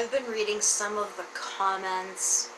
I've been reading some of the comments,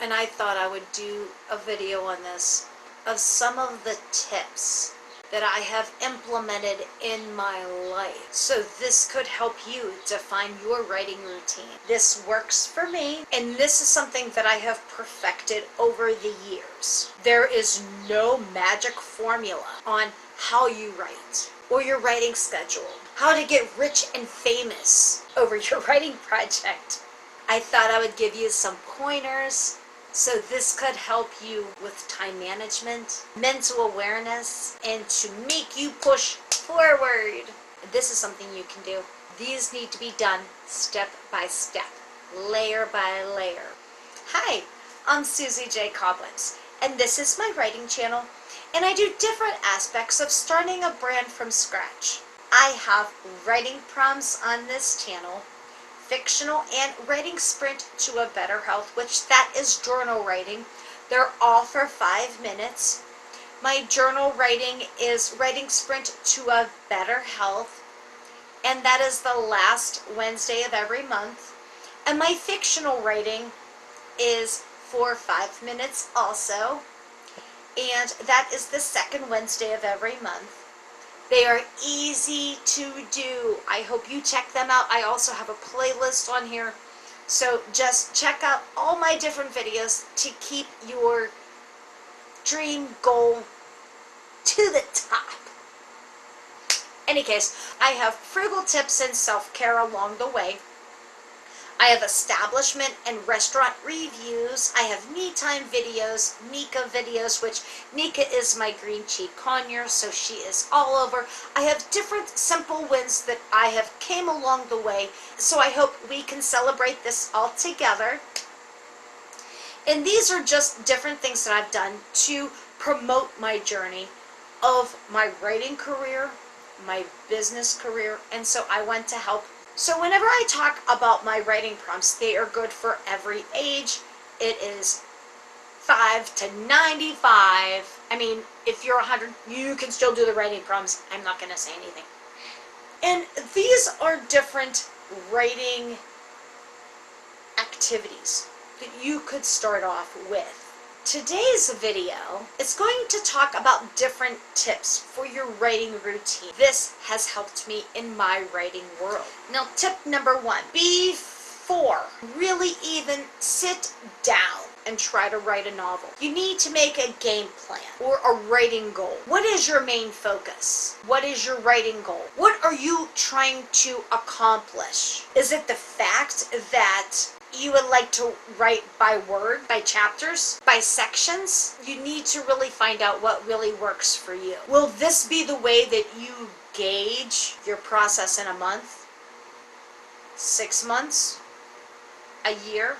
and I thought I would do a video on this, of some of the tips that I have implemented in my life. So this could help you define your writing routine. This works for me, and this is something that I have perfected over the years. There is no magic formula on how you write or your writing schedule, how to get rich and famous over your writing project. I thought I would give you some pointers, so this could help you with time management, mental awareness, and to make you push forward. This is something you can do. These need to be done step by step, layer by layer. Hi, I'm Susie J. Cobwebs, and this is my writing channel, and I do different aspects of starting a brand from scratch. I have writing prompts on this channel, fictional, and writing sprint to a better health, which that is journal writing. They're all for 5 minutes. My journal writing is writing sprint to a better health, and that is the last Wednesday of every month. And my fictional writing is for 5 minutes also, and that is the second Wednesday of every month. They are easy to do. I hope you check them out. I also have a playlist on here. So just check out all my different videos to keep your dream goal to the top. Any case, I have frugal tips and self-care along the way. I have establishment and restaurant reviews. I have me time videos, Nika videos, which Nika is my green cheek conure, so she is all over. I have different simple wins that I have came along the way, so I hope we can celebrate this all together. And these are just different things that I've done to promote my journey of my writing career, my business career, and so I want to help. So whenever I talk about my writing prompts, they are good for every age. It is 5 to 95. I mean, if you're 100, you can still do the writing prompts. I'm not going to say anything. And these are different writing activities that you could start off with. Today's video is going to talk about different tips for your writing routine. This has helped me in my writing world. Now, tip number 1, before really even sit down and try to write a novel, you need to make a game plan or a writing goal. What is your main focus? What is your writing goal? What are you trying to accomplish? Is it the fact that you would like to write by word, by chapters, by sections? You need to really find out what really works for you. Will this be the way that you gauge your process in a month, 6 months, a year,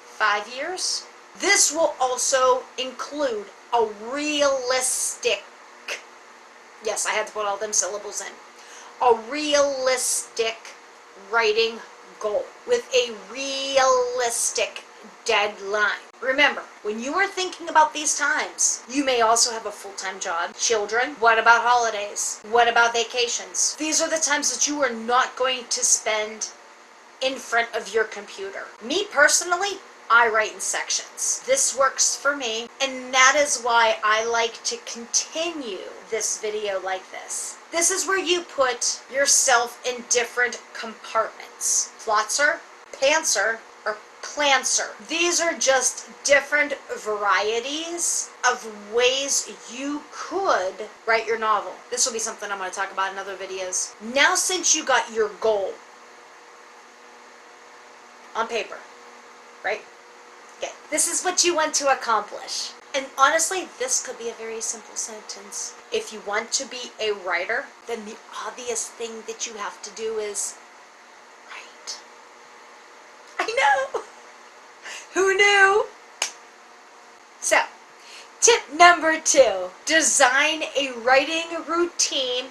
5 years? This will also include a realistic, yes, I had to put all them syllables in, a realistic writing goal with a realistic deadline. Remember, when you are thinking about these times, you may also have a full-time job, children. What about holidays? What about vacations? These are the times that you are not going to spend in front of your computer. Me personally, I write in sections. This works for me, and that is why I like to continue this video like this. This is where you put yourself in different compartments. Plotzer, pantser, or plancer. These are just different varieties of ways you could write your novel. This will be something I'm going to talk about in other videos. Now, since you got your goal on paper, right? Okay, this is what you want to accomplish. And honestly, this could be a very simple sentence. If you want to be a writer, then the obvious thing that you have to do is write. I know! Who knew? So, tip number 2, design a writing routine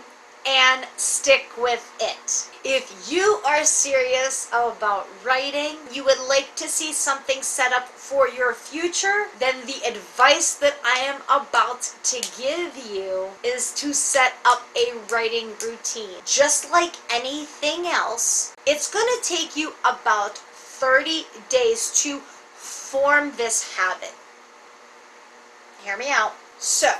and stick with it. If you are serious about writing, you would like to see something set up for your future, then the advice that I am about to give you is to set up a writing routine. Just like anything else, it's going to take you about 30 days to form this habit. Hear me out. So,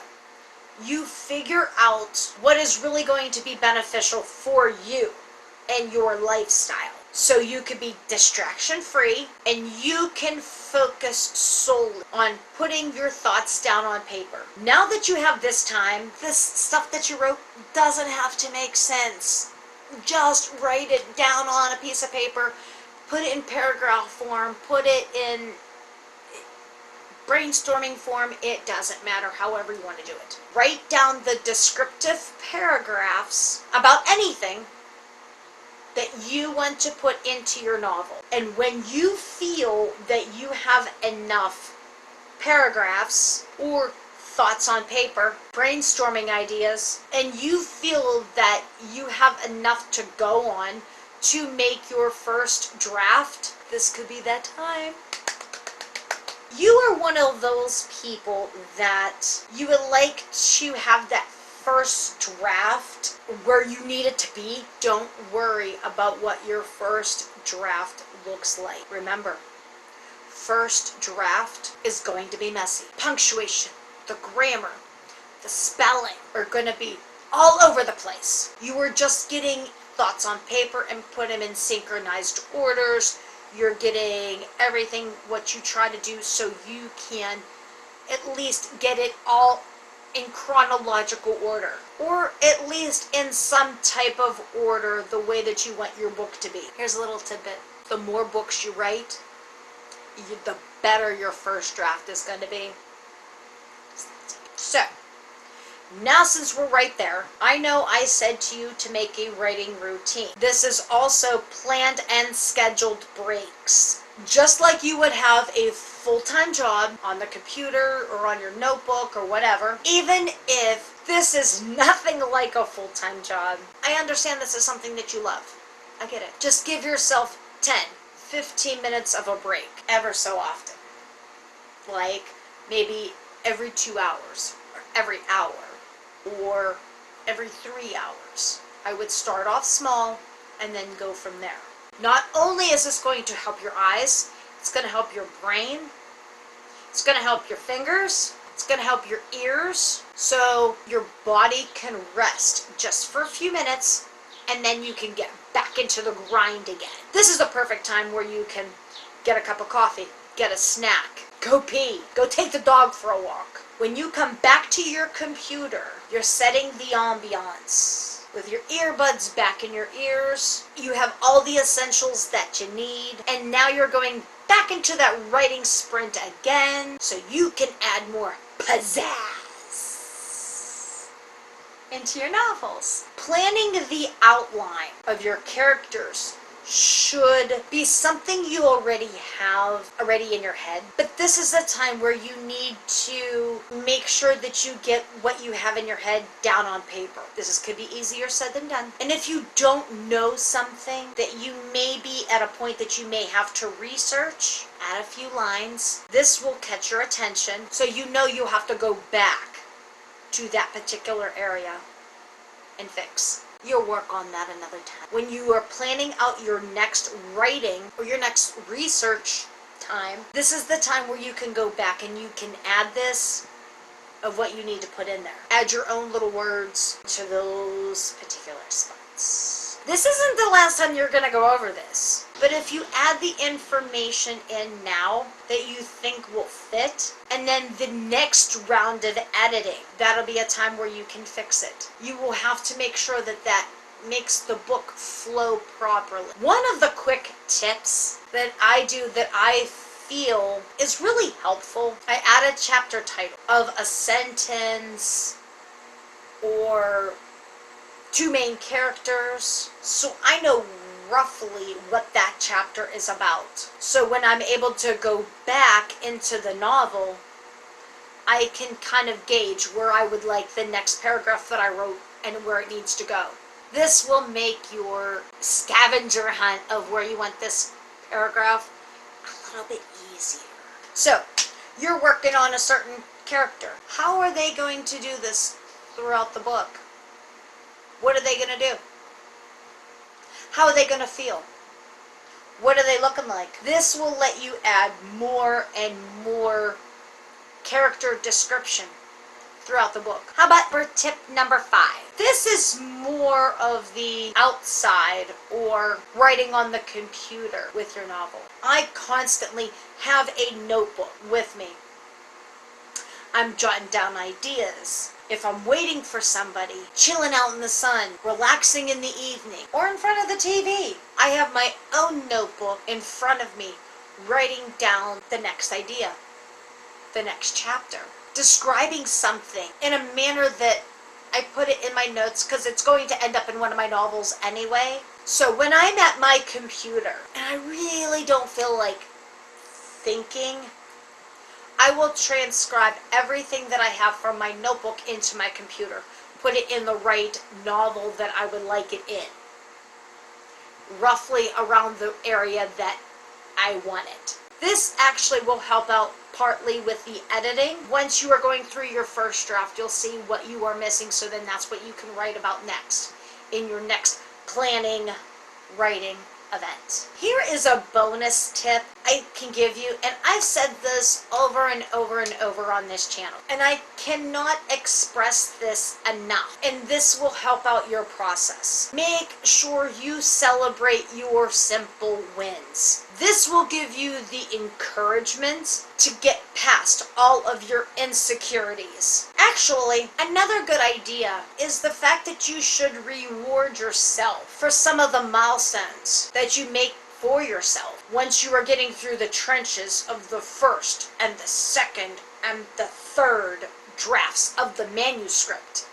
you figure out what is really going to be beneficial for you and your lifestyle. So you could be distraction free and you can focus solely on putting your thoughts down on paper. Now that you have this time, this stuff that you wrote doesn't have to make sense. Just write it down on a piece of paper, put it in paragraph form, put it in brainstorming form, it doesn't matter, however you want to do it. Write down the descriptive paragraphs about anything that you want to put into your novel. And when you feel that you have enough paragraphs or thoughts on paper, brainstorming ideas, and you feel that you have enough to go on to make your first draft, this could be that time. You are one of those people that you would like to have that first draft where you need it to be. Don't worry about what your first draft looks like. Remember, first draft is going to be messy. Punctuation, the grammar, the spelling are going to be all over the place. You are just getting thoughts on paper and put them in synchronized orders. You're getting everything what you try to do so you can at least get it all in chronological order, or at least in some type of order the way that you want your book to be. Here's a little tidbit. The more books you write, the better your first draft is going to be. So, now since we're right there, I know I said to you to make a writing routine. This is also planned and scheduled breaks. Just like you would have a full-time job on the computer or on your notebook or whatever, even if this is nothing like a full-time job, I understand this is something that you love. I get it. Just give yourself 10, 15 minutes of a break ever so often. Like maybe every 2 hours or every hour, or every 3 hours. I would start off small and then go from there. Not only is this going to help your eyes, it's going to help your brain, it's going to help your fingers, it's going to help your ears, so your body can rest just for a few minutes and then you can get back into the grind again. This is the perfect time where you can get a cup of coffee, get a snack, go pee, go take the dog for a walk. When you come back to your computer, you're setting the ambiance. With your earbuds back in your ears, you have all the essentials that you need, and now you're going back into that writing sprint again, so you can add more pizzazz into your novels. Planning the outline of your characters should be something you already have in your head, but this is the time where you need to make sure that you get what you have in your head down on paper. Could be easier said than done. And if you don't know something that you may be at a point that you may have to research, add a few lines. This will catch your attention, so you know you have to go back to that particular area and fix. You'll work on that another time. When you are planning out your next writing or your next research time, this is the time where you can go back and you can add this of what you need to put in there. Add your own little words to those particular spots. This isn't the last time you're going to go over this, but if you add the information in now that you think will fit, and then the next round of editing, that'll be a time where you can fix it. You will have to make sure that that makes the book flow properly. One of the quick tips that I do that I feel is really helpful, I add a chapter title of a sentence or 2 main characters, so I know roughly what that chapter is about. So when I'm able to go back into the novel, I can kind of gauge where I would like the next paragraph that I wrote and where it needs to go. This will make your scavenger hunt of where you want this paragraph a little bit easier. So, you're working on a certain character. How are they going to do this throughout the book? What are they going to do? How are they going to feel? What are they looking like? This will let you add more and more character description throughout the book. How about for tip number 5? This is more of the outside or writing on the computer with your novel. I constantly have a notebook with me. I'm jotting down ideas. If I'm waiting for somebody, chilling out in the sun, relaxing in the evening, or in front of the TV, I have my own notebook in front of me, writing down the next idea, the next chapter, describing something in a manner that I put it in my notes because it's going to end up in one of my novels anyway. So when I'm at my computer and I really don't feel like thinking, I will transcribe everything that I have from my notebook into my computer, put it in the right novel that I would like it in, roughly around the area that I want it. This actually will help out partly with the editing. Once you are going through your first draft, you'll see what you are missing, so then that's what you can write about next in your next planning, writing event. Here is a bonus tip I can give you, and I've said this over and over and over on this channel, and I cannot express this enough, and this will help out your process. Make sure you celebrate your simple wins. This will give you the encouragement to get past all of your insecurities. Actually, another good idea is the fact that you should reward yourself for some of the milestones that you make for yourself once you are getting through the trenches of the first and the second and the third drafts of the manuscript.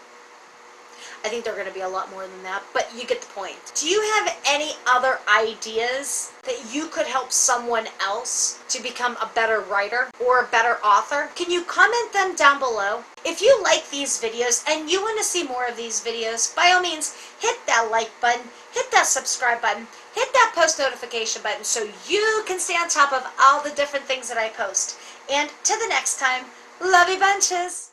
I think there are going to be a lot more than that, but you get the point. Do you have any other ideas that you could help someone else to become a better writer or a better author? Can you comment them down below? If you like these videos and you want to see more of these videos, by all means, hit that like button, hit that subscribe button, hit that post notification button so you can stay on top of all the different things that I post. And to the next time, love you bunches!